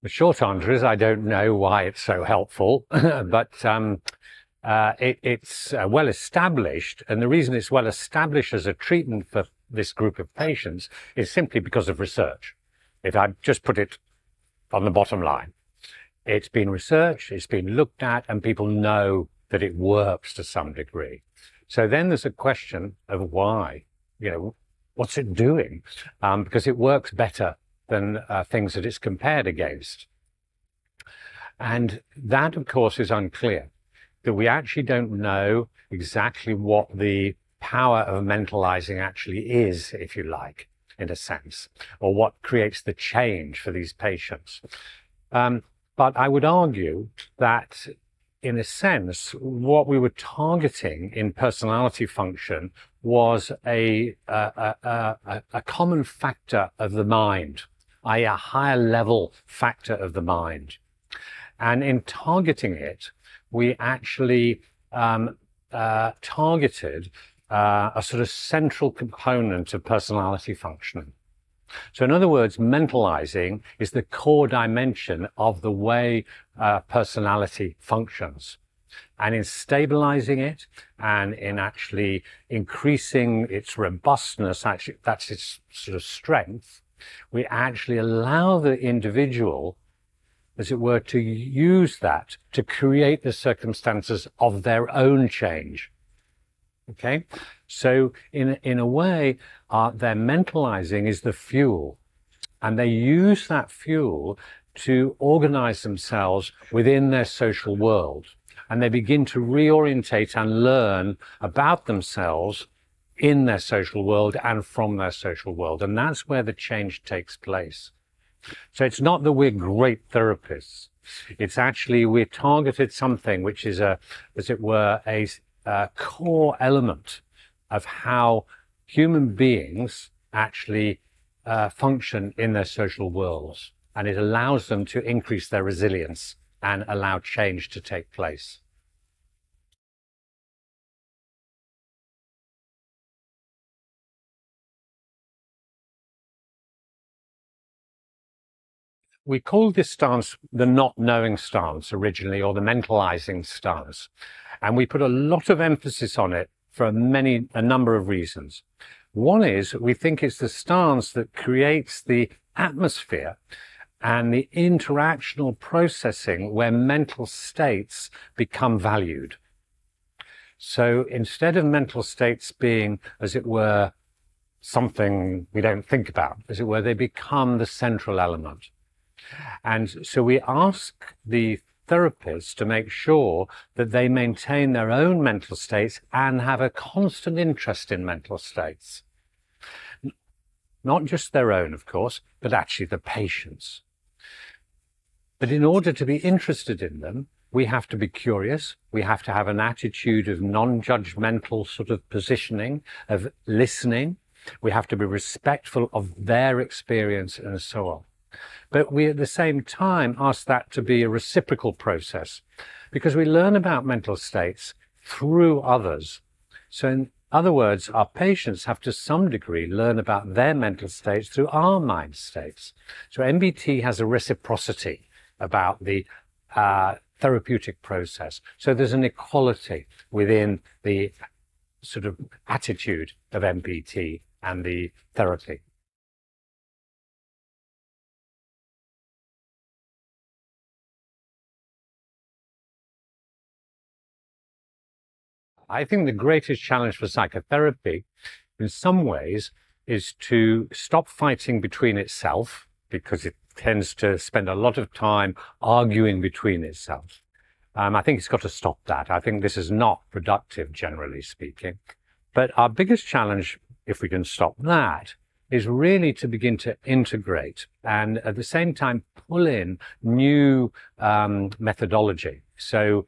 The short answer is I don't know why it's so helpful, but it's well established. And the reason it's well established as a treatment for this group of patients is simply because of research. If I just put it on the bottom line, it's been researched, it's been looked at, and people know that it works to some degree. So then there's a question of why, what's it doing? Because it works better than things that it's compared against. And that, of course, is unclear, that we actually don't know exactly what the power of mentalizing actually is, if you like, in a sense, or what creates the change for these patients. But I would argue that, in a sense, what we were targeting in personality function was a common factor of the mind, i.e. a higher level factor of the mind. And in targeting it, we actually targeted a sort of central component of personality functioning. So in other words, mentalizing is the core dimension of the way personality functions. And in stabilizing it and in actually increasing its robustness, actually that's its sort of strength, we actually allow the individual, as it were, to use that to create the circumstances of their own change. Okay, so in a way, their mentalizing is the fuel, and they use that fuel to organize themselves within their social world, and they begin to reorientate and learn about themselves in their social world and from their social world, and that's where the change takes place. So it's not that we're great therapists, it's actually we've targeted something which is as it were, a core element of how human beings actually function in their social worlds, and it allows them to increase their resilience and allow change to take place. We called this stance the not knowing stance originally, or the mentalizing stance. And we put a lot of emphasis on it for a number of reasons. One is we think it's the stance that creates the atmosphere and the interactional processing where mental states become valued. So instead of mental states being, as it were, something we don't think about, as it were, they become the central element. And so we ask the therapists to make sure that they maintain their own mental states and have a constant interest in mental states. Not just their own, of course, but actually the patient's. But in order to be interested in them, we have to be curious. We have to have an attitude of non-judgmental sort of positioning, of listening. We have to be respectful of their experience and so on. But we at the same time ask that to be a reciprocal process, because we learn about mental states through others. So in other words, our patients have to some degree learn about their mental states through our mind states. So MBT has a reciprocity about the therapeutic process. So there's an equality within the sort of attitude of MBT and the therapy. I think the greatest challenge for psychotherapy in some ways is to stop fighting between itself, because it tends to spend a lot of time arguing between itself. I think it's got to stop that. I think this is not productive, generally speaking. But our biggest challenge, if we can stop that, is really to begin to integrate and at the same time pull in new methodology. So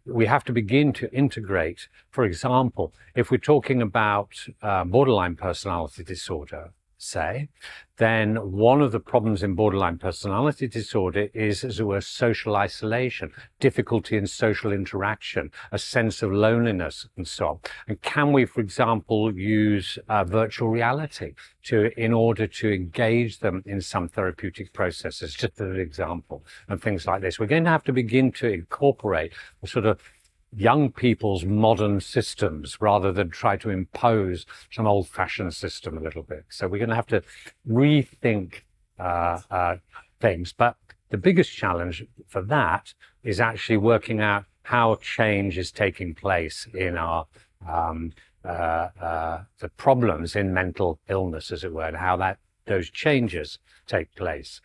we have to begin to integrate, for example, if we're talking about borderline personality disorder, say, then one of the problems in borderline personality disorder is, as it were, social isolation, difficulty in social interaction, a sense of loneliness, and so on. And can we, for example, use virtual reality in order to engage them in some therapeutic processes, just as an example, and things like this? We're going to have to begin to incorporate a sort of young people's modern systems rather than try to impose some old-fashioned system a little bit. So we're going to have to rethink things. But the biggest challenge for that is actually working out how change is taking place in our the problems in mental illness, as it were, and how those changes take place.